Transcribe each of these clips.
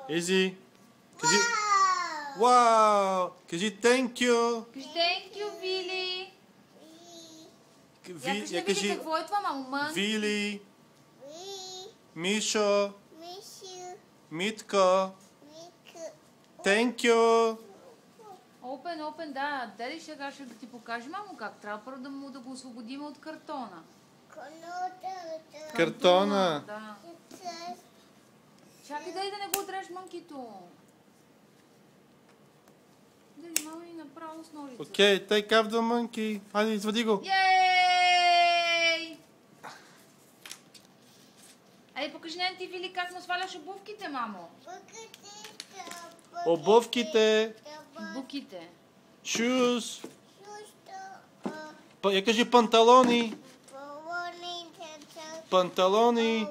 Изи. Кажи. Вау! Кажи thank you. Кажи thank you, Вили. Я кажи какво е това, мамо? Мън? Вили. Мишо. Митко. Thank you. Open, да. Дали сега ще да ти покаже, мамо, как? Трябва първо да го освободим от картона. Картона. Да. Чакай, дай да не го отреш мънкито. Дай, мамо, и направо с ножица. Окей, take off the monkey. Хайде, извади го. Ей! Айде, покажи на ти, Вили, как му сваляш обувките, мамо. Обувките. Буките. Shoes. Я кажи панталони. Панталони.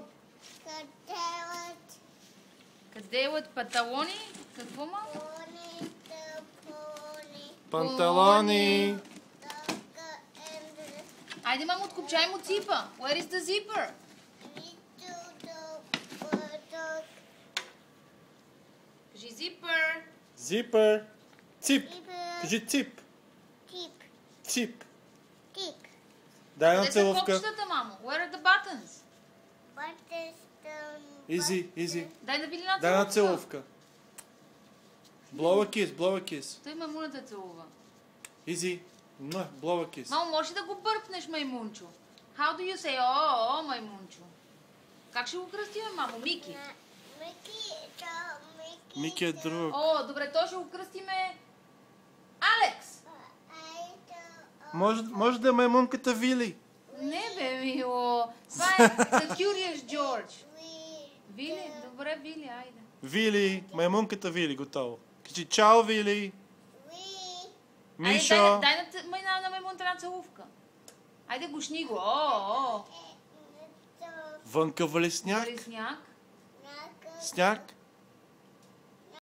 Къде е панталони? Какво, мамо? Панталони. Айде, мамо, откопчай му ципа. Where is the zipper? Кажи zipper. Zipper. Цип. Кажи цип. Цип. Дай на Къде са целувка. копчетата, мамо? Where are the buttons? Изи. Дай да види на Дай на целувка. целувка. Blow a kiss. Той маймуната целува. Изи. Blow a kiss. Мамо, можеш ли да го бърпнеш, маймунчо? How do you say, о, маймунчо? Как ще го кръстиме, мамо? Мики. Мики е друг. О, добре, то ще го кръстиме Алекс. Може да е маймунката Вили. Не, бе, мило. Това е The Curious George. Вили? Добре, Вили, айде. Вили. Маймунката Вили. Готово. Кажи чао, Вили. Мишо. Айде, дай на маймунта една целувка. Айде, гушни го. О. Вънка вали сняг. Вали сняг. Сняг.